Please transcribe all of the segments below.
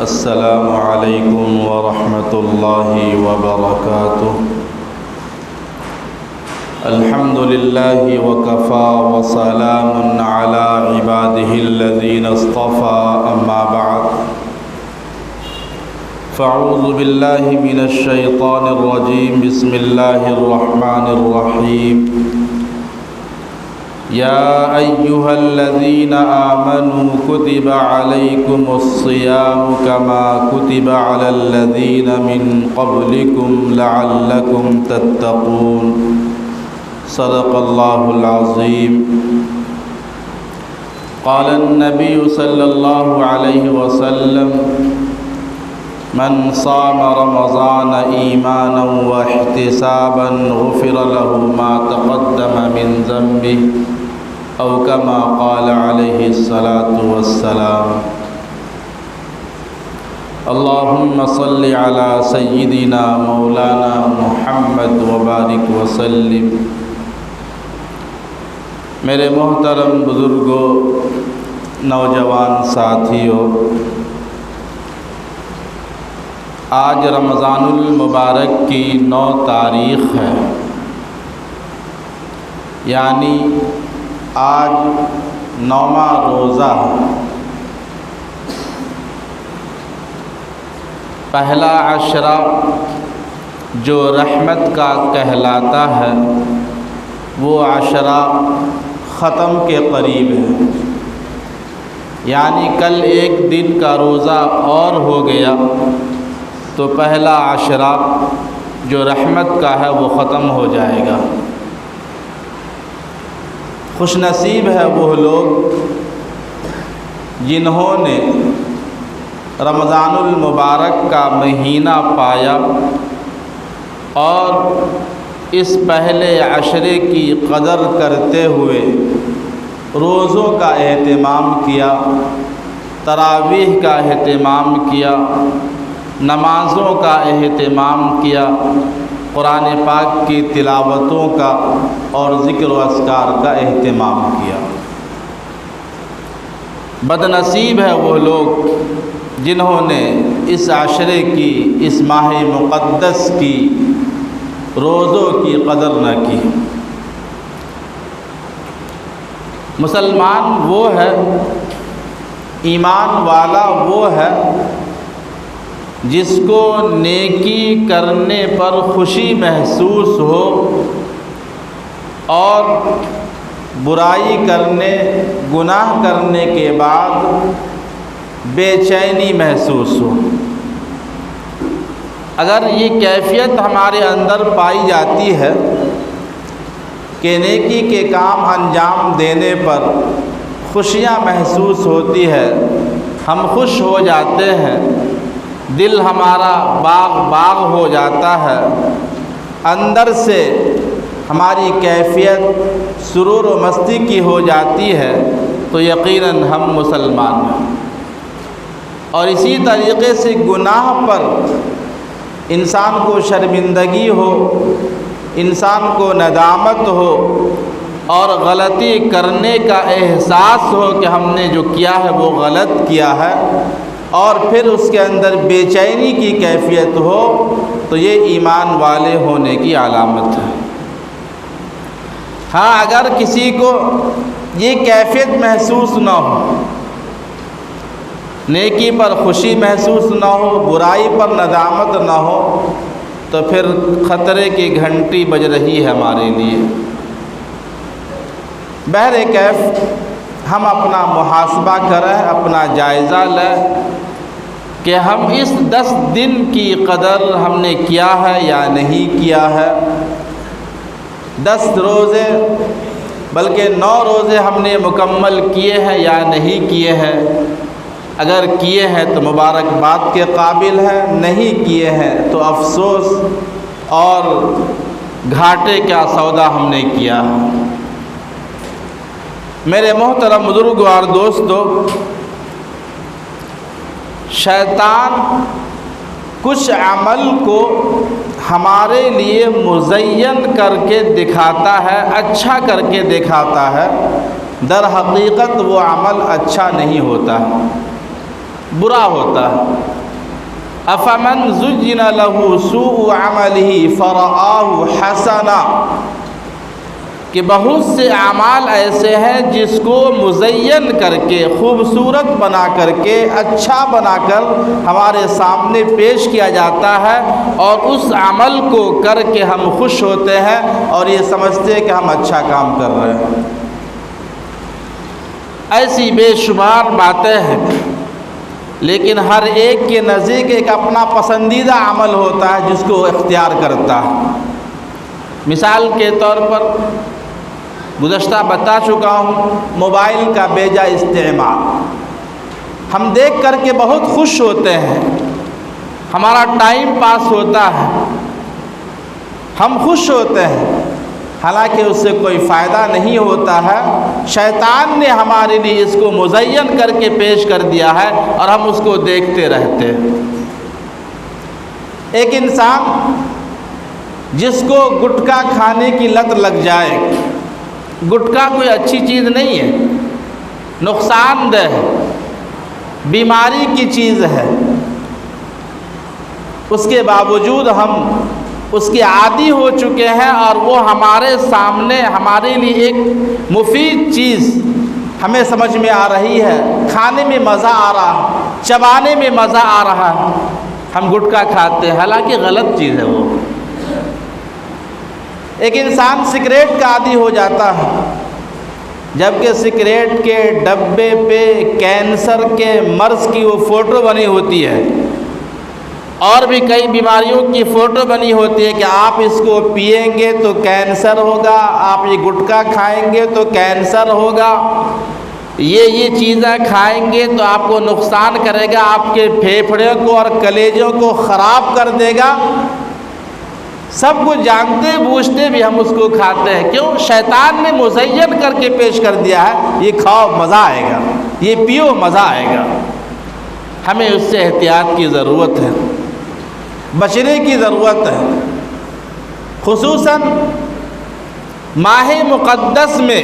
السلام علیکم ورحمۃ اللہ وبرکاتہ۔ الحمد للہ وکفیٰ وسلام علی عبادہ الذین اصطفیٰ، اما بعد فاعوذ باللہ من الشیطان الرجیم، بسم اللہ الرحمن الرحیم۔ یا ایہا الذین آمنوا کتب علیکم الصیام کما کتب علی الذین من قبلکم لعلکم تتقون۔ صدق اللہ العظیم۔ قال النبی صلی اللہ علیہ وسلم: من صام رمضان ایمانا واحتسابا غفر له ما تقدم من ذنبه او كما قال علیہ الصلاة والسلام۔ اللہم صل علی سیدنا مولانا محمد وبارک وسلم۔ میرے محترم بزرگوں، نوجوان ساتھیوں، آج رمضان المبارک کی 9 تاریخ ہے، یعنی آج 9واں روزہ ہے۔ پہلا عشرہ جو رحمت کا کہلاتا ہے، وہ عشرہ ختم کے قریب ہے، یعنی کل ایک دن کا روزہ اور ہو گیا تو پہلا عشرہ جو رحمت کا ہے وہ ختم ہو جائے گا۔ خوش نصیب ہے وہ لوگ جنہوں نے رمضان المبارک کا مہینہ پایا اور اس پہلے عشرے کی قدر کرتے ہوئے روزوں کا اہتمام کیا، تراویح کا اہتمام کیا، نمازوں کا اہتمام کیا، قرآن پاک کی تلاوتوں کا اور ذکر و اذکار کا اہتمام کیا۔ بد نصیب ہے وہ لوگ جنہوں نے اس عشرے کی، اس ماہ مقدس کی روزوں کی قدر نہ کی۔ مسلمان وہ ہے، ایمان والا وہ ہے جس کو نیکی کرنے پر خوشی محسوس ہو اور برائی کرنے، گناہ کرنے کے بعد بے چینی محسوس ہو۔ اگر یہ کیفیت ہمارے اندر پائی جاتی ہے کہ نیکی کے کام انجام دینے پر خوشیاں محسوس ہوتی ہے، ہم خوش ہو جاتے ہیں، دل ہمارا باغ ہو جاتا ہے، اندر سے ہماری کیفیت سرور و مستی کی ہو جاتی ہے، تو یقیناً ہم مسلمان ہیں۔ اور اسی طریقے سے گناہ پر انسان کو شرمندگی ہو، انسان کو ندامت ہو اور غلطی کرنے کا احساس ہو کہ ہم نے جو کیا ہے وہ غلط کیا ہے، اور پھر اس کے اندر بے چینی کی کیفیت ہو، تو یہ ایمان والے ہونے کی علامت ہے۔ ہاں، اگر کسی کو یہ کیفیت محسوس نہ ہو، نیکی پر خوشی محسوس نہ ہو، برائی پر ندامت نہ ہو، تو پھر خطرے کی گھنٹی بج رہی ہے ہمارے لیے۔ بہرکیف ہم اپنا محاسبہ کریں، اپنا جائزہ لیں کہ ہم اس 10 دن کی قدر ہم نے کیا ہے یا نہیں کیا ہے۔ 10 روزے بلکہ 9 روزے ہم نے مکمل کیے ہیں یا نہیں کیے ہیں۔ اگر کیے ہیں تو مبارکباد کے قابل ہیں، نہیں کیے ہیں تو افسوس اور گھاٹے کا سودا ہم نے کیا۔ میرے محترم بزرگوں اور دوستو، شیطان کچھ عمل کو ہمارے لیے مزین کر کے دکھاتا ہے، اچھا کر کے دکھاتا ہے، در حقیقت وہ عمل اچھا نہیں ہوتا ہے۔ برا ہوتا ہے۔ افمن زُجِّنَ لَهُ سُوءُ عَمَلِهِ فَرَآهُ حَسَنًا، کہ بہت سے اعمال ایسے ہیں جس کو مزین کر کے، خوبصورت بنا کر کے، اچھا بنا کر ہمارے سامنے پیش کیا جاتا ہے، اور اس عمل کو کر کے ہم خوش ہوتے ہیں اور یہ سمجھتے ہیں کہ ہم اچھا کام کر رہے ہیں۔ ایسی بے شمار باتیں ہیں، لیکن ہر ایک کے نزدیک ایک اپنا پسندیدہ عمل ہوتا ہے جس کو اختیار کرتا ہے۔ مثال کے طور پر گزشتہ بتا چکا ہوں، موبائل کا بیجا استعمال ہم دیکھ کر کے بہت خوش ہوتے ہیں، ہمارا ٹائم پاس ہوتا ہے، ہم خوش ہوتے ہیں، حالانکہ اس سے کوئی فائدہ نہیں ہوتا ہے۔ شیطان نے ہمارے لیے اس کو مزین کر کے پیش کر دیا ہے اور ہم اس کو دیکھتے رہتے ہیں۔ ایک انسان جس کو گٹکا کھانے کی لت لگ جائے، گٹکا کوئی اچھی چیز نہیں ہے، نقصان دہ ہے، بیماری کی چیز ہے، اس کے باوجود ہم اس کے عادی ہو چکے ہیں، اور وہ ہمارے سامنے ہمارے لیے ایک مفید چیز ہمیں سمجھ میں آ رہی ہے، کھانے میں مزہ آ رہا ہے، چبانے میں مزہ آ رہا ہے، ہم گٹکا کھاتے ہیں، حالانکہ غلط چیز ہے وہ۔ ایک انسان سگریٹ کا عادی ہو جاتا ہے، جبکہ سگریٹ کے ڈبے پہ کینسر کے مرض کی وہ فوٹو بنی ہوتی ہے، اور بھی کئی بیماریوں کی فوٹو بنی ہوتی ہے کہ آپ اس کو پئیں گے تو کینسر ہوگا، آپ یہ گٹکا کھائیں گے تو کینسر ہوگا، یہ چیزیں کھائیں گے تو آپ کو نقصان کرے گا، آپ کے پھیپھڑے کو اور کلیجوں کو خراب کر دے گا۔ سب کچھ جانتے بوجھتے بھی ہم اس کو کھاتے ہیں، کیوں؟ شیطان نے مزین کر کے پیش کر دیا ہے، یہ کھاؤ مزہ آئے گا، یہ پیو مزہ آئے گا۔ ہمیں اس سے احتیاط کی ضرورت ہے، بچنے کی ضرورت ہے، خصوصاً ماہ مقدس میں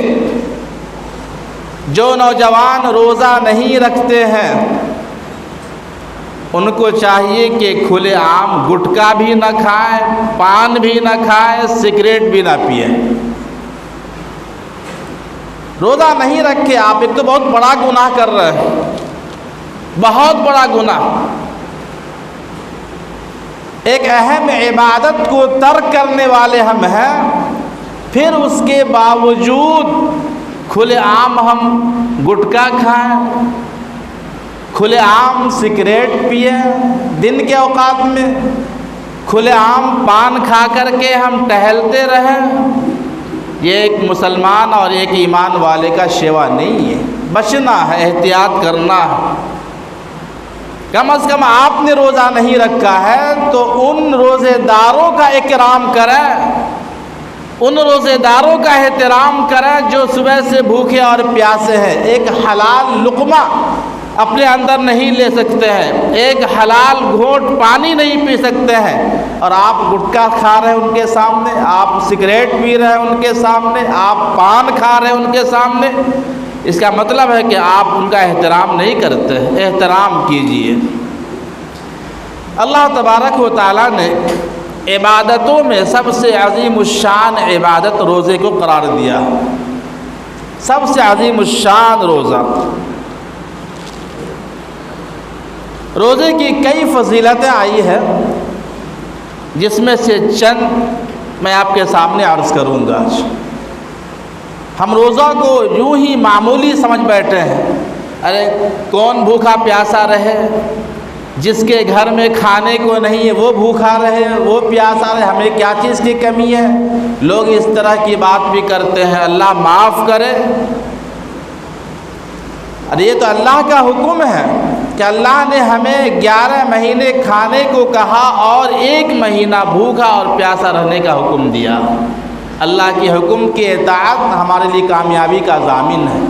جو نوجوان روزہ نہیں رکھتے ہیں ان کو چاہیے کہ کھلے عام گٹکا بھی نہ کھائیں، پان بھی نہ کھائیں، سگریٹ بھی نہ پئیں۔ روزہ نہیں رکھے آپ، ایک تو بہت بڑا گناہ کر رہے ہیں، بہت بڑا گناہ، ایک اہم عبادت کو ترک کرنے والے ہم ہیں، پھر اس کے باوجود کھلے عام ہم گٹکا کھائیں، کھلے عام سگریٹ پئیں، دن کے اوقات میں کھلے عام پان کھا کر کے ہم ٹہلتے رہیں، یہ ایک مسلمان اور ایک ایمان والے کا شیوا نہیں ہے۔ بچنا ہے، احتیاط کرنا ہے۔ کم از کم آپ نے روزہ نہیں رکھا ہے تو ان روزے داروں کا اکرام کریں، ان روزے داروں کا احترام کریں جو صبح سے بھوکے اور پیاسے ہیں، ایک حلال لقمہ اپنے اندر نہیں لے سکتے ہیں، ایک حلال گھونٹ پانی نہیں پی سکتے ہیں، اور آپ گٹکا کھا رہے ہیں ان کے سامنے، آپ سگریٹ پی رہے ہیں ان کے سامنے، آپ پان کھا رہے ہیں ان کے سامنے۔ اس کا مطلب ہے کہ آپ ان کا احترام نہیں کرتے۔ احترام کیجیے۔ اللہ تبارک و تعالیٰ نے عبادتوں میں سب سے عظیم الشان عبادت روزے کو قرار دیا، سب سے عظیم الشان روزہ۔ روزے کی کئی فضیلتیں آئی ہیں، جس میں سے چند میں آپ کے سامنے عرض کروں گا۔ آج ہم روزہ کو یوں ہی معمولی سمجھ بیٹھے ہیں، ارے کون بھوکا پیاسا رہے، جس کے گھر میں کھانے کو نہیں ہے وہ بھوکا رہے، وہ پیاسا رہے، ہمیں کیا چیز کی کمی ہے؟ لوگ اس طرح کی بات بھی کرتے ہیں، اللہ معاف کرے۔ ارے یہ تو اللہ کا حکم ہے کہ اللہ نے ہمیں 11 مہینے کھانے کو کہا اور 1 مہینہ بھوکا اور پیاسا رہنے کا حکم دیا۔ اللہ کے حکم کی اطاعت ہمارے لیے کامیابی کا ضامن ہے۔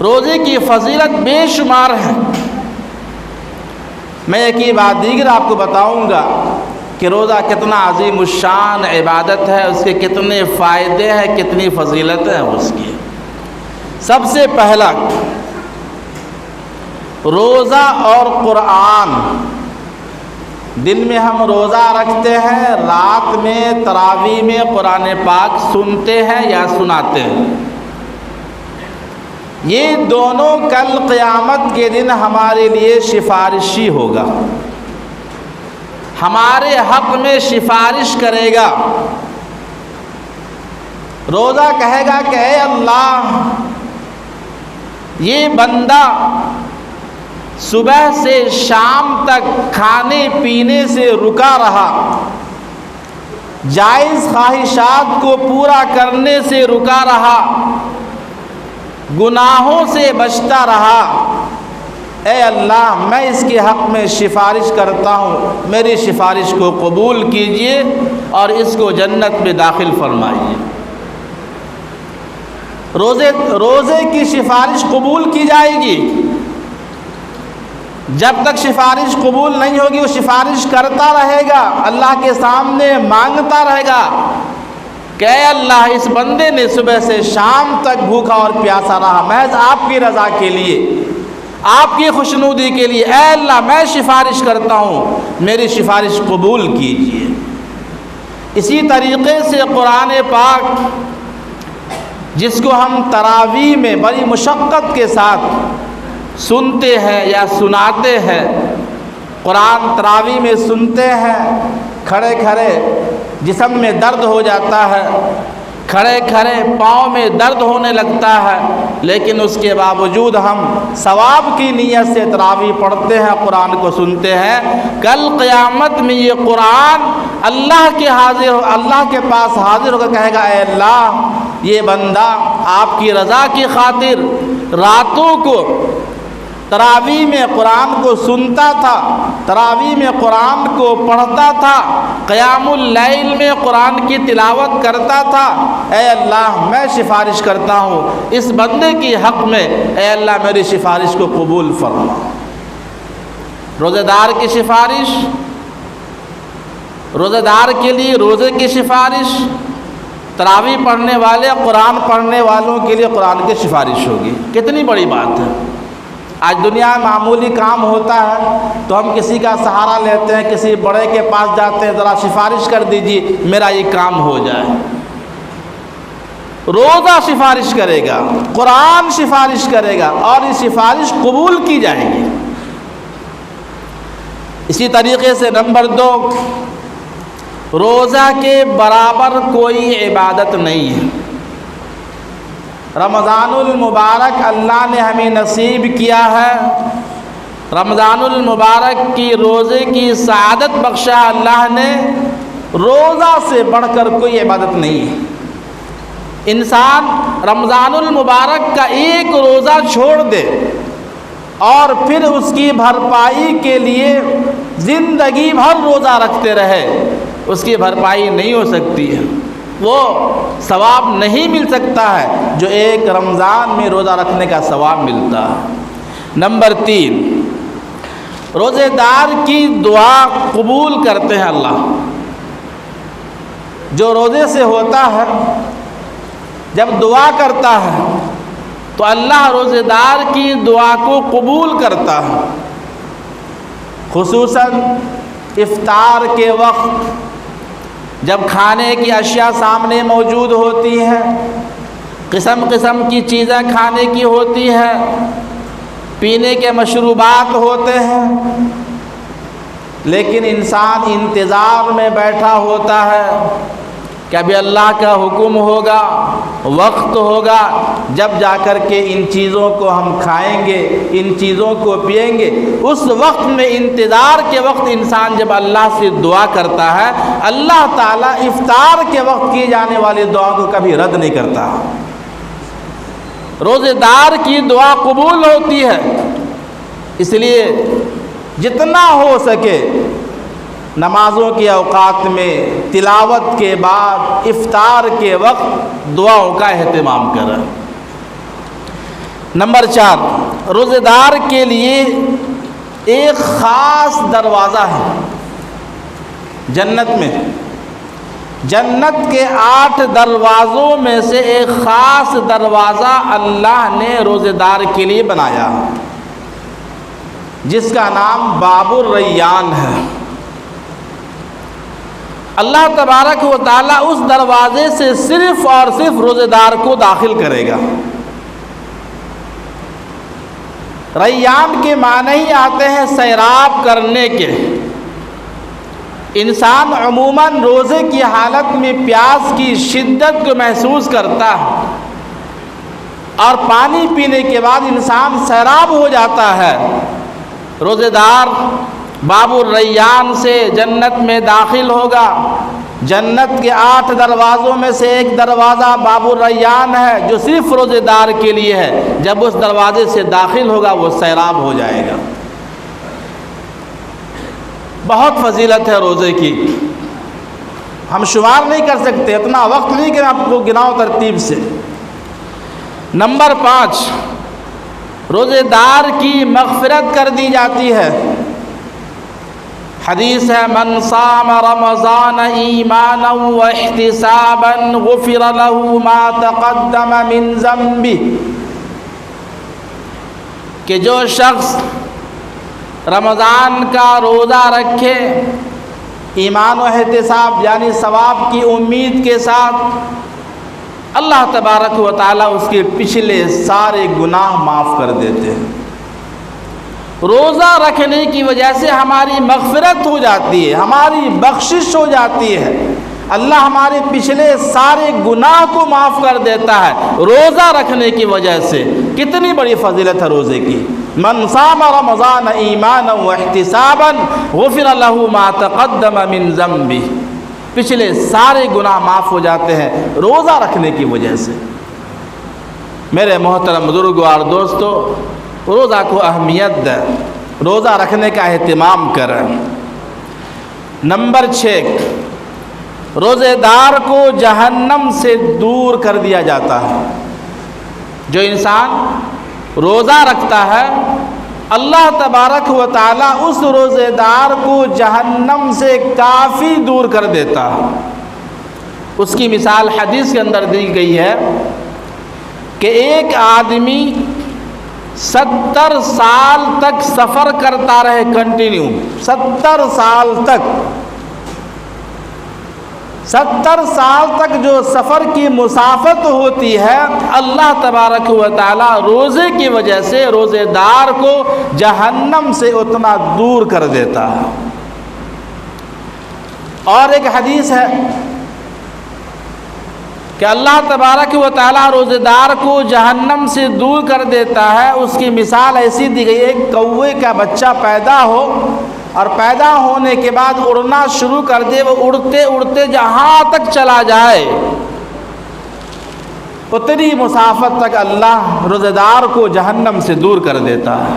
روزے کی فضیلت بے شمار ہے۔ میں ایک ہی بات دیگر آپ کو بتاؤں گا کہ روزہ کتنا عظیم الشان عبادت ہے، اس کے کتنے فائدے ہیں، کتنی فضیلتیں ہیں اس کی۔ سب سے پہلا، روزہ اور قرآن، دن میں ہم روزہ رکھتے ہیں، رات میں تراویح میں قرآن پاک سنتے ہیں یا سناتے ہیں، یہ دونوں کل قیامت کے دن ہمارے لیے سفارشی ہوگا، ہمارے حق میں سفارش کرے گا۔ روزہ کہے گا کہ اے اللہ، یہ بندہ صبح سے شام تک کھانے پینے سے رکا رہا، جائز خواہشات کو پورا کرنے سے رکا رہا، گناہوں سے بچتا رہا، اے اللہ میں اس کے حق میں سفارش کرتا ہوں، میری سفارش کو قبول کیجئے اور اس کو جنت میں داخل فرمائیے۔ روزے کی سفارش قبول کی جائے گی، جب تک سفارش قبول نہیں ہوگی وہ سفارش کرتا رہے گا، اللہ کے سامنے مانگتا رہے گا کہ اے اللہ اس بندے نے صبح سے شام تک بھوکا اور پیاسا رہا، محض آپ کی رضا کے لیے، آپ کی خوشنودی کے لیے، اے اللہ میں سفارش کرتا ہوں، میری سفارش قبول کیجیے۔ اسی طریقے سے قرآن پاک جس کو ہم تراویح میں بڑی مشقت کے ساتھ سنتے ہیں یا سناتے ہیں، قرآن تراویح میں سنتے ہیں، کھڑے کھڑے جسم میں درد ہو جاتا ہے، کھڑے کھڑے پاؤں میں درد ہونے لگتا ہے، لیکن اس کے باوجود ہم ثواب کی نیت سے تراویح پڑھتے ہیں، قرآن کو سنتے ہیں۔ کل قیامت میں یہ قرآن اللہ کے پاس حاضر ہو کر کہے گا اے اللہ، یہ بندہ آپ کی رضا کی خاطر راتوں کو تراویح میں قرآن کو سنتا تھا، تراویح میں قرآن کو پڑھتا تھا، قیام اللیل میں قرآن کی تلاوت کرتا تھا، اے اللہ میں سفارش کرتا ہوں اس بندے کی حق میں، اے اللہ میری سفارش کو قبول فرما۔ روزہ دار کی سفارش، روزہ دار کے لیے روزے کی سفارش، تراویح پڑھنے والے قرآن پڑھنے والوں کے لیے قرآن کی سفارش ہوگی۔ کتنی بڑی بات ہے۔ آج دنیا میں معمولی کام ہوتا ہے تو ہم کسی کا سہارا لیتے ہیں، کسی بڑے کے پاس جاتے ہیں، ذرا سفارش کر دیجیے میرا یہ کام ہو جائے۔ روزہ سفارش کرے گا، قرآن سفارش کرے گا اور یہ سفارش قبول کی جائے گی۔ اسی طریقے سے نمبر 2، روزہ کے برابر کوئی عبادت نہیں ہے۔ رمضان المبارک اللہ نے ہمیں نصیب کیا ہے، رمضان المبارک کی روزے کی سعادت بخشا اللہ نے، روزہ سے بڑھ کر کوئی عبادت نہیں ہے۔ انسان رمضان المبارک کا ایک روزہ چھوڑ دے اور پھر اس کی بھرپائی کے لیے زندگی بھر روزہ رکھتے رہے، اس کی بھرپائی نہیں ہو سکتی ہے، وہ ثواب نہیں مل سکتا ہے جو ایک رمضان میں روزہ رکھنے کا ثواب ملتا ہے۔ نمبر 3، روزے دار کی دعا قبول کرتے ہیں اللہ۔ جو روزے سے ہوتا ہے جب دعا کرتا ہے تو اللہ روزے دار کی دعا کو قبول کرتا ہے، خصوصاً افطار کے وقت جب کھانے کی اشیاء سامنے موجود ہوتی ہیں، قسم قسم کی چیزیں کھانے کی ہوتی ہیں، پینے کے مشروبات ہوتے ہیں، لیکن انسان انتظار میں بیٹھا ہوتا ہے کہ ابھی اللہ کا حکم ہوگا، وقت ہوگا جب جا کر کے ان چیزوں کو ہم کھائیں گے، ان چیزوں کو پئیں گے۔ اس وقت میں انتظار کے وقت انسان جب اللہ سے دعا کرتا ہے، اللہ تعالیٰ افطار کے وقت کی جانے والی دعا کو کبھی رد نہیں کرتا۔ روزے دار کی دعا قبول ہوتی ہے، اس لیے جتنا ہو سکے نمازوں کے اوقات میں، تلاوت کے بعد، افطار کے وقت دعاؤں کا اہتمام کریں۔ نمبر 4، روزے دار کے لیے ایک خاص دروازہ ہے جنت میں، جنت کے 8 دروازوں میں سے ایک خاص دروازہ اللہ نے روزے دار کے لیے بنایا۔ جس کا نام باب الریان ہے۔ اللہ تبارک و تعالیٰ اس دروازے سے صرف اور صرف روزے دار کو داخل کرے گا۔ ریان کے معنی ہی آتے ہیں سیراب کرنے کے۔ انسان عموماً روزے کی حالت میں پیاس کی شدت کو محسوس کرتا ہے، اور پانی پینے کے بعد انسان سیراب ہو جاتا ہے۔ روزے دار باب الریان سے جنت میں داخل ہوگا۔ جنت کے 8 دروازوں میں سے ایک دروازہ باب الریان ہے جو صرف روزے دار کے لیے ہے۔ جب اس دروازے سے داخل ہوگا وہ سیراب ہو جائے گا۔ بہت فضیلت ہے روزے کی، ہم شمار نہیں کر سکتے، اتنا وقت نہیں کہ آپ کو گناؤ ترتیب سے۔ نمبر 5، روزے دار کی مغفرت کر دی جاتی ہے۔ حدیث ہے من صام رمضان ایمانا واحتسابا غفر له ما تقدم من ذنبه، کہ جو شخص رمضان کا روزہ رکھے ایمان و احتساب یعنی ثواب کی امید کے ساتھ، اللہ تبارک و تعالیٰ اس کے پچھلے سارے گناہ معاف کر دیتے ہیں۔ روزہ رکھنے کی وجہ سے ہماری مغفرت ہو جاتی ہے، ہماری بخشش ہو جاتی ہے، اللہ ہمارے پچھلے سارے گناہ کو معاف کر دیتا ہے روزہ رکھنے کی وجہ سے۔ کتنی بڑی فضیلت ہے روزے کی۔ من صام رمضان ایمانا واحتسابا غفر له ما تقدم من ذنبه، پچھلے سارے گناہ معاف ہو جاتے ہیں روزہ رکھنے کی وجہ سے۔ میرے محترم بزرگوں اور دوستو، روزہ کو اہمیت دیں، روزہ رکھنے کا اہتمام کریں۔ نمبر 6، روزے دار کو جہنم سے دور کر دیا جاتا ہے۔ جو انسان روزہ رکھتا ہے اللہ تبارک و تعالیٰ اس روزے دار کو جہنم سے کافی دور کر دیتا ہے۔ اس کی مثال حدیث کے اندر دی گئی ہے کہ ایک آدمی 70 سال تک سفر کرتا رہے، کنٹینیو 70 سال تک، 70 سال تک جو سفر کی مسافت ہوتی ہے، اللہ تبارک و تعالیٰ روزے کی وجہ سے روزے دار کو جہنم سے اتنا دور کر دیتا ہے۔ اور ایک حدیث ہے کہ اللہ تبارک و تعالیٰ روزے دار کو جہنم سے دور کر دیتا ہے۔ اس کی مثال ایسی دی گئی ہے، ایک کوے کا بچہ پیدا ہو اور پیدا ہونے کے بعد اڑنا شروع کر دے، وہ اڑتے اڑتے جہاں تک چلا جائے اتنی مسافت تک اللہ روزے دار کو جہنم سے دور کر دیتا ہے۔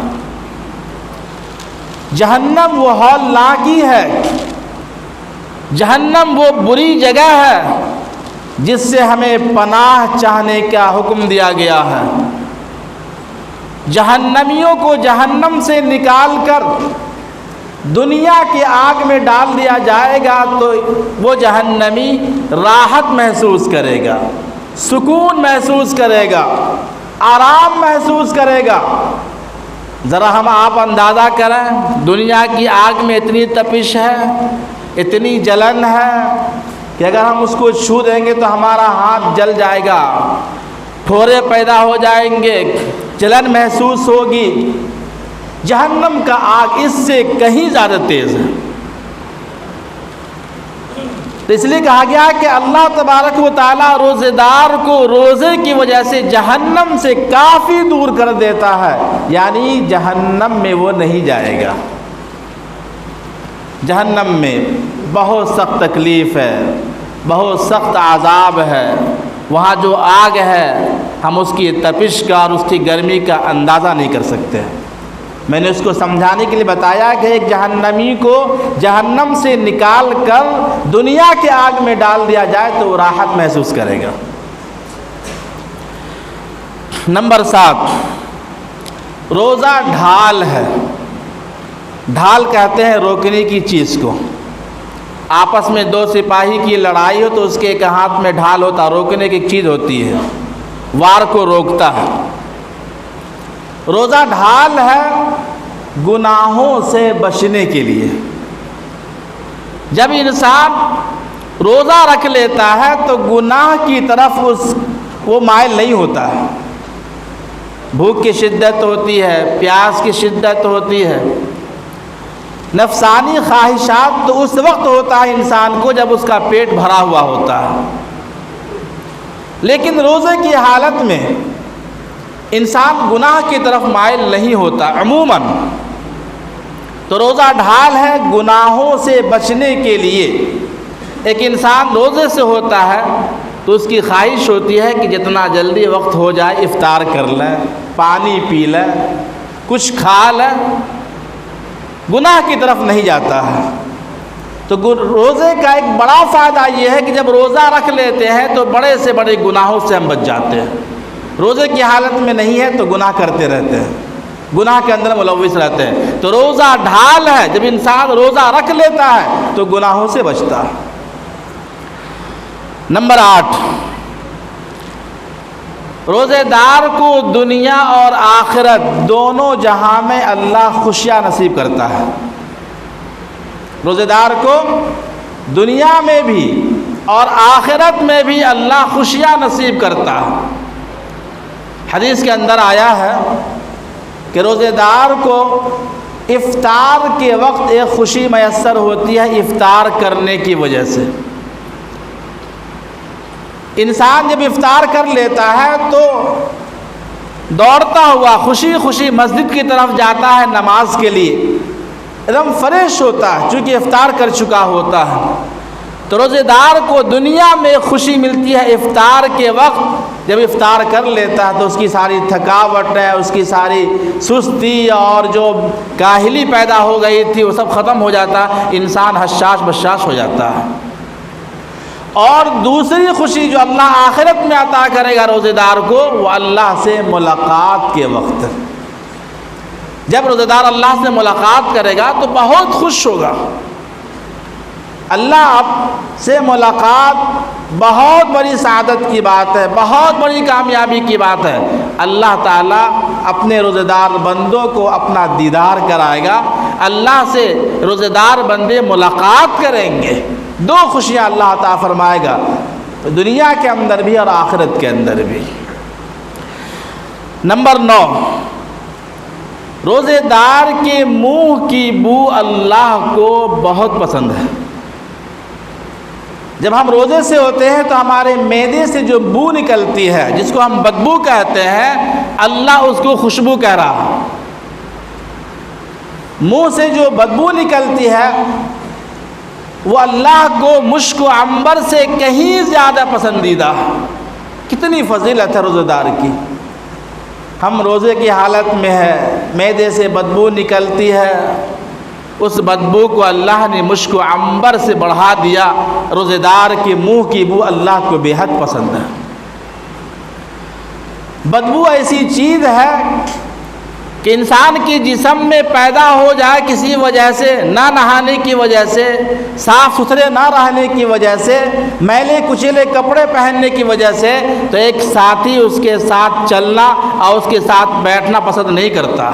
جہنم وہ ہولناکی ہے، جہنم وہ بری جگہ ہے جس سے ہمیں پناہ چاہنے کا حکم دیا گیا ہے۔ جہنمیوں کو جہنم سے نکال کر دنیا کی آگ میں ڈال دیا جائے گا تو وہ جہنمی راحت محسوس کرے گا، سکون محسوس کرے گا، آرام محسوس کرے گا۔ ذرا ہم آپ اندازہ کریں، دنیا کی آگ میں اتنی تپش ہے، اتنی جلن ہے کہ اگر ہم اس کو چھو دیں گے تو ہمارا ہاتھ جل جائے گا، پھوڑے پیدا ہو جائیں گے، جلن محسوس ہوگی۔ جہنم کا آگ اس سے کہیں زیادہ تیز ہے۔ تو اس لیے کہا گیا کہ اللہ تبارک و تعالیٰ روزے دار کو روزے کی وجہ سے جہنم سے کافی دور کر دیتا ہے، یعنی جہنم میں وہ نہیں جائے گا۔ جہنم میں بہت سخت تکلیف ہے، بہت سخت عذاب ہے، وہاں جو آگ ہے ہم اس کی تپش کا اور اس کی گرمی کا اندازہ نہیں کر سکتے۔ میں نے اس کو سمجھانے کے لیے بتایا کہ ایک جہنمی کو جہنم سے نکال کر دنیا کے آگ میں ڈال دیا جائے تو وہ راحت محسوس کرے گا۔ نمبر 7، روزہ ڈھال ہے۔ ڈھال کہتے ہیں روکنے کی چیز کو۔ آپس میں دو سپاہی کی لڑائی ہو تو اس کے ایک ہاتھ میں ڈھال ہوتا، روکنے کی ایک چیز ہوتی ہے، وار کو روکتا ہے۔ روزہ ڈھال ہے گناہوں سے بچنے کے لیے۔ جب انسان روزہ رکھ لیتا ہے تو گناہ کی طرف وہ مائل نہیں ہوتا ہے۔ بھوک کی شدت ہوتی ہے، پیاس کی شدت ہوتی ہے، نفسانی خواہشات تو اس وقت ہوتا ہے انسان کو جب اس کا پیٹ بھرا ہوا ہوتا ہے، لیکن روزے کی حالت میں انسان گناہ کی طرف مائل نہیں ہوتا عموماً۔ تو روزہ ڈھال ہے گناہوں سے بچنے کے لیے۔ ایک انسان روزے سے ہوتا ہے تو اس کی خواہش ہوتی ہے کہ جتنا جلدی وقت ہو جائے افطار کر لیں، پانی پی لیں، کچھ کھا لیں، گناہ کی طرف نہیں جاتا ہے۔ تو روزے کا ایک بڑا فائدہ یہ ہے کہ جب روزہ رکھ لیتے ہیں تو بڑے سے بڑے گناہوں سے ہم بچ جاتے ہیں۔ روزے کی حالت میں نہیں ہے تو گناہ کرتے رہتے ہیں، گناہ کے اندر ملوث رہتے ہیں۔ تو روزہ ڈھال ہے، جب انسان روزہ رکھ لیتا ہے تو گناہوں سے بچتا ہے۔ نمبر 8، روزے دار کو دنیا اور آخرت دونوں جہاں میں اللہ خوشیاں نصیب کرتا ہے۔ روزے دار کو دنیا میں بھی اور آخرت میں بھی اللہ خوشیاں نصیب کرتا ہے۔ حدیث کے اندر آیا ہے کہ روزے دار کو افطار کے وقت ایک خوشی میسر ہوتی ہے افطار کرنے کی وجہ سے۔ انسان جب افطار کر لیتا ہے تو دوڑتا ہوا خوشی خوشی مسجد کی طرف جاتا ہے نماز کے لیے، ایک دم فریش ہوتا ہے چونکہ افطار کر چکا ہوتا ہے۔ تو روزے دار کو دنیا میں خوشی ملتی ہے افطار کے وقت، جب افطار کر لیتا ہے تو اس کی ساری تھکاوٹ ہے، اس کی ساری سستی اور جو کاہلی پیدا ہو گئی تھی وہ سب ختم ہو جاتا ہے، انسان حشاش بشاش ہو جاتا ہے۔ اور دوسری خوشی جو اللہ آخرت میں عطا کرے گا روزے دار کو، وہ اللہ سے ملاقات کے وقت۔ جب روزے دار اللہ سے ملاقات کرے گا تو بہت خوش ہوگا۔ اللہ سے ملاقات بہت بڑی سعادت کی بات ہے، بہت بڑی کامیابی کی بات ہے۔ اللہ تعالیٰ اپنے روزے دار بندوں کو اپنا دیدار کرائے گا، اللہ سے روزے دار بندے ملاقات کریں گے، دو خوشیاں اللہ عطا فرمائے گا، دنیا کے اندر بھی اور آخرت کے اندر بھی۔ نمبر 9، روزے دار کے منہ کی بو اللہ کو بہت پسند ہے۔ جب ہم روزے سے ہوتے ہیں تو ہمارے معدے سے جو بو نکلتی ہے جس کو ہم بدبو کہتے ہیں، اللہ اس کو خوشبو کہہ رہا ہے۔ منہ سے جو بدبو نکلتی ہے وہ اللہ کو مشک و عنبر سے کہیں زیادہ پسندیدہ ہے۔ کتنی فضیلت ہے روزے دار کی۔ ہم روزے کی حالت میں ہے، معدے سے بدبو نکلتی ہے، اس بدبو کو اللہ نے مشک و عنبر سے بڑھا دیا۔ روزے دار کے منہ کی بو اللہ کو بے حد پسند ہے۔ بدبو ایسی چیز ہے کہ انسان کے جسم میں پیدا ہو جائے کسی وجہ سے، نہ نہانے کی وجہ سے، صاف ستھرے نہ رہنے کی وجہ سے، میلے کچیلے کپڑے پہننے کی وجہ سے، تو ایک ساتھی اس کے ساتھ چلنا اور اس کے ساتھ بیٹھنا پسند نہیں کرتا۔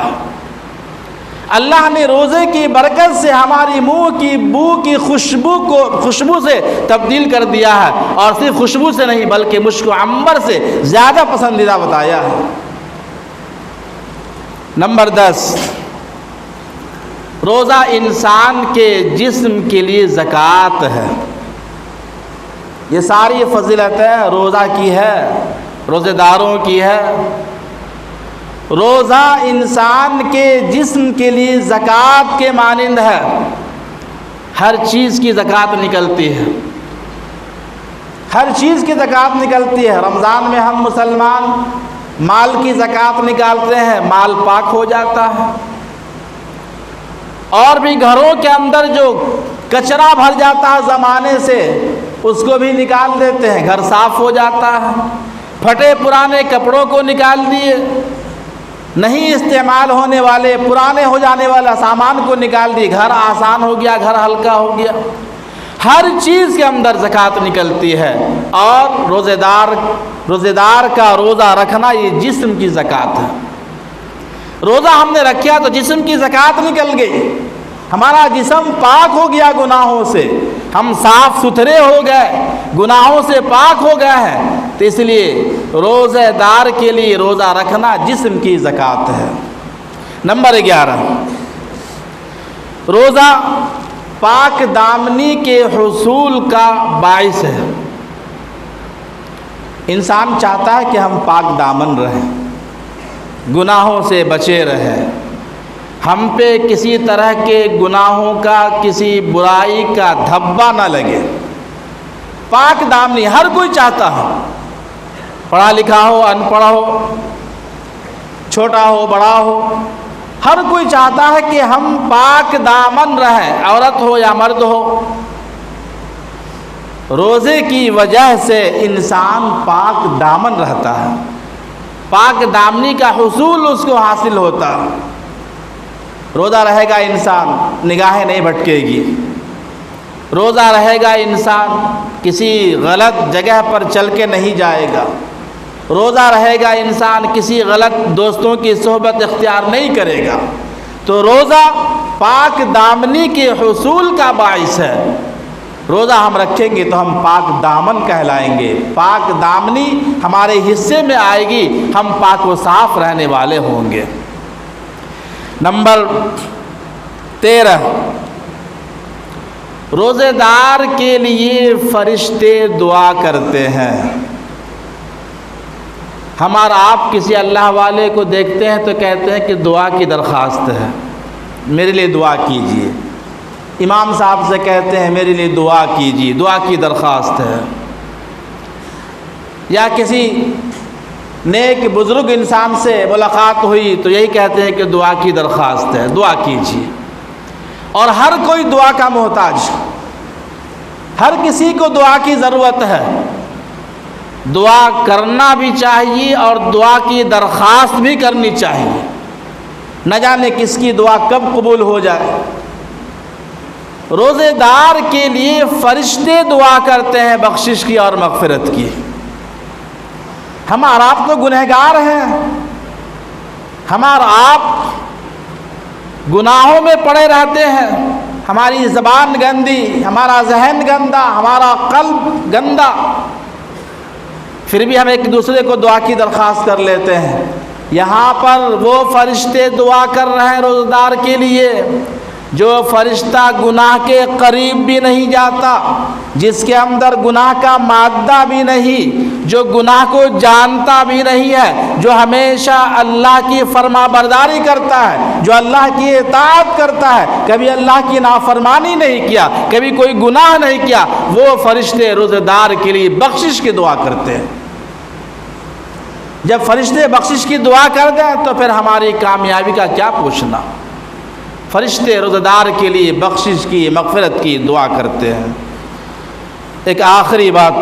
اللہ نے روزے کی برکت سے ہماری منہ کی بو کی خوشبو کو خوشبو سے تبدیل کر دیا ہے، اور صرف خوشبو سے نہیں بلکہ مشک و عنبر سے زیادہ پسندیدہ بتایا ہے۔ نمبر 10، روزہ انسان کے جسم کے لیے زکوٰۃ ہے۔ یہ ساری فضیلتیں روزہ کی ہے، روزے داروں کی ہے۔ روزہ انسان کے جسم کے لیے زکوٰۃ کے مانند ہے۔ ہر چیز کی زکوٰۃ نکلتی ہے، ہر چیز کی زکوٰۃ نکلتی ہے۔ رمضان میں ہم مسلمان مال کی زکوٰۃ نکالتے ہیں، مال پاک ہو جاتا ہے۔ اور بھی گھروں کے اندر جو کچرا بھر جاتا ہے زمانے سے، اس کو بھی نکال دیتے ہیں، گھر صاف ہو جاتا ہے۔ پھٹے پرانے کپڑوں کو نکال دیے، نہیں استعمال ہونے والے پرانے ہو جانے والا سامان کو نکال دیے، گھر آسان ہو گیا، گھر ہلکا ہو گیا۔ ہر چیز کے اندر زکوٰۃ نکلتی ہے، اور روزے دار کا روزہ رکھنا یہ جسم کی زکوٰۃ ہے۔ روزہ ہم نے رکھا تو جسم کی زکوٰۃ نکل گئی، ہمارا جسم پاک ہو گیا گناہوں سے، ہم صاف ستھرے ہو گئے، گناہوں سے پاک ہو گئے ہیں۔ تو اس لیے روزہ دار کے لیے روزہ رکھنا جسم کی زکوٰۃ ہے۔ نمبر 11، روزہ پاک دامنی کے حصول کا باعث ہے۔ انسان چاہتا ہے کہ ہم پاک دامن رہیں، گناہوں سے بچے رہیں، ہم پہ کسی طرح کے گناہوں کا، کسی برائی کا دھبا نہ لگے۔ پاک دامنی ہر کوئی چاہتا ہے، پڑھا لکھا ہو، ان پڑھا ہو، چھوٹا ہو، بڑا ہو، ہر کوئی چاہتا ہے کہ ہم پاک دامن رہیں، عورت ہو یا مرد ہو۔ روزے کی وجہ سے انسان پاک دامن رہتا ہے، پاک دامنی کا حصول اس کو حاصل ہوتا ہے۔ روزہ رہے گا انسان، نگاہیں نہیں بھٹکے گی، روزہ رہے گا انسان کسی غلط جگہ پر چل کے نہیں جائے گا، روزہ رہے گا انسان کسی غلط دوستوں کی صحبت اختیار نہیں کرے گا۔ تو روزہ پاک دامنی کے حصول کا باعث ہے۔ روزہ ہم رکھیں گے تو ہم پاک دامن کہلائیں گے، پاک دامنی ہمارے حصے میں آئے گی، ہم پاک و صاف رہنے والے ہوں گے۔ نمبر 13، روزے دار کے لیے فرشتے دعا کرتے ہیں۔ ہم اور آپ کسی اللہ والے کو دیکھتے ہیں تو کہتے ہیں کہ دعا کی درخواست ہے، میرے لیے دعا کیجیے۔ امام صاحب سے کہتے ہیں میرے لیے دعا کیجیے، دعا کی درخواست ہے۔ یا کسی نیک بزرگ انسان سے ملاقات ہوئی تو یہی کہتے ہیں کہ دعا کی درخواست ہے، دعا کیجیے۔ اور ہر کوئی دعا کا محتاج، ہر کسی کو دعا کی ضرورت ہے۔ دعا کرنا بھی چاہیے اور دعا کی درخواست بھی کرنی چاہیے، نہ جانے کس کی دعا کب قبول ہو جائے۔ روزے دار کے لیے فرشتے دعا کرتے ہیں بخشش کی اور مغفرت کی۔ ہم اور آپ تو گنہگار ہیں، ہم اور آپ گناہوں میں پڑے رہتے ہیں، ہماری زبان گندی، ہمارا ذہن گندا، ہمارا قلب گندا، پھر بھی ہم ایک دوسرے کو دعا کی درخواست کر لیتے ہیں۔ یہاں پر وہ فرشتے دعا کر رہے ہیں روزہ دار کے لیے جو فرشتہ گناہ کے قریب بھی نہیں جاتا، جس کے اندر گناہ کا مادہ بھی نہیں، جو گناہ کو جانتا بھی نہیں ہے، جو ہمیشہ اللہ کی فرما برداری کرتا ہے، جو اللہ کی اطاعت کرتا ہے، کبھی اللہ کی نافرمانی نہیں کیا، کبھی کوئی گناہ نہیں کیا، وہ فرشتے روزہ دار کے لیے بخشش کی دعا کرتے ہیں۔ جب فرشتے بخشش کی دعا کر دیں تو پھر ہماری کامیابی کا کیا پوچھنا۔ فرشتے روزہ دار کے لیے بخشش کی، مغفرت کی دعا کرتے ہیں۔ ایک آخری بات،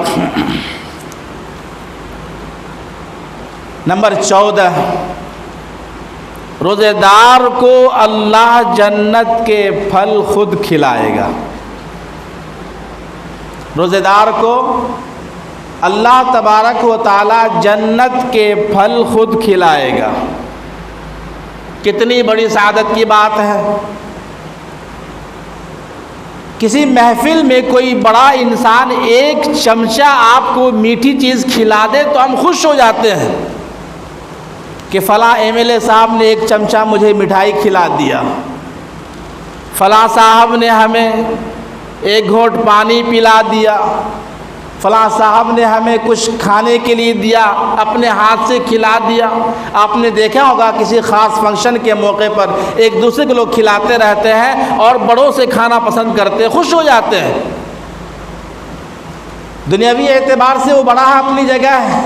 نمبر 14، روزہ دار کو اللہ جنت کے پھل خود کھلائے گا۔ روزہ دار کو اللہ تبارک و تعالی جنت کے پھل خود کھلائے گا۔ کتنی بڑی سعادت کی بات ہے۔ کسی محفل میں کوئی بڑا انسان ایک چمچہ آپ کو میٹھی چیز کھلا دے تو ہم خوش ہو جاتے ہیں کہ فلاں MLA صاحب نے ایک چمچہ مجھے مٹھائی کھلا دیا، فلاں صاحب نے ہمیں ایک گھونٹ پانی پلا دیا، فلاں صاحب نے ہمیں کچھ کھانے کے لیے دیا، اپنے ہاتھ سے کھلا دیا۔ آپ نے دیکھا ہوگا کسی خاص فنکشن کے موقع پر ایک دوسرے کو لوگ کھلاتے رہتے ہیں اور بڑوں سے کھانا پسند کرتے ہیں، خوش ہو جاتے ہیں۔ دنیاوی اعتبار سے وہ بڑا ہے، اپنی جگہ ہے،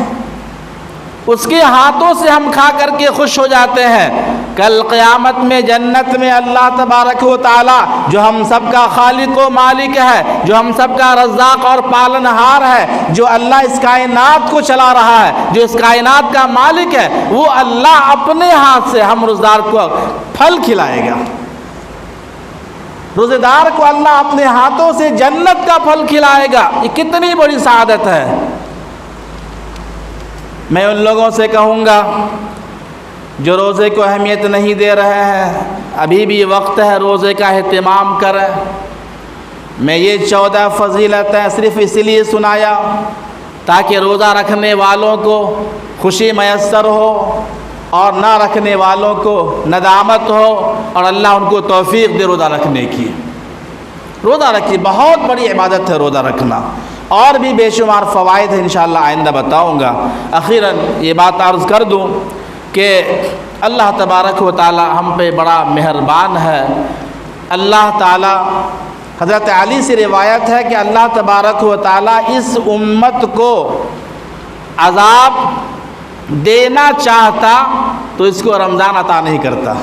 اس کے ہاتھوں سے ہم کھا کر کے خوش ہو جاتے ہیں۔ کل قیامت میں جنت میں اللہ تبارک و تعالی جو ہم سب کا خالق و مالک ہے، جو ہم سب کا رزاق اور پالنہار ہے، جو اللہ اس کائنات کو چلا رہا ہے، جو اس کائنات کا مالک ہے، وہ اللہ اپنے ہاتھ سے ہم روزہ دار کو پھل کھلائے گا۔ روزہ دار کو اللہ اپنے ہاتھوں سے جنت کا پھل کھلائے گا۔ یہ کتنی بڑی سعادت ہے۔ میں ان لوگوں سے کہوں گا جو روزے کو اہمیت نہیں دے رہے ہیں، ابھی بھی وقت ہے روزے کا اہتمام کریں۔ میں یہ 14 فضیلتیں صرف اس لیے سنایا تاکہ روزہ رکھنے والوں کو خوشی میسر ہو اور نہ رکھنے والوں کو ندامت ہو، اور اللہ ان کو توفیق دے روزہ رکھنے کی۔ روزہ رکھیے، بہت بڑی عبادت ہے روزہ رکھنا، اور بھی بے شمار فوائد ہیں، انشاءاللہ آئندہ بتاؤں گا۔ اخیراً یہ بات عرض کر دوں کہ اللہ تبارک و تعالی ہم پہ بڑا مہربان ہے۔ اللہ تعالی، حضرت علی سے روایت ہے کہ اللہ تبارک و تعالی اس امت کو عذاب دینا چاہتا تو اس کو رمضان عطا نہیں کرتا۔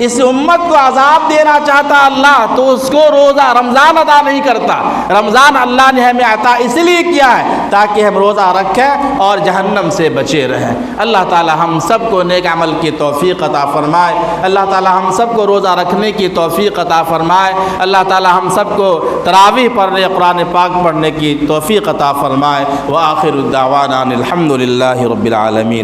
اس امت کو عذاب دینا چاہتا اللہ تو اس کو روزہ رمضان عطا نہیں کرتا۔ رمضان اللہ نے ہمیں عطا اس لیے کیا ہے تاکہ ہم روزہ رکھیں اور جہنم سے بچے رہیں۔ اللہ تعالی ہم سب کو نیک عمل کی توفیق عطا فرمائے۔ اللہ تعالی ہم سب کو روزہ رکھنے کی توفیق عطا فرمائے۔ اللہ تعالی ہم سب کو تراویح پڑھنے، قرآن پاک پڑھنے کی توفیق عطا فرمائے۔ وآخر الدعوانا الحمد للہ رب العالمین۔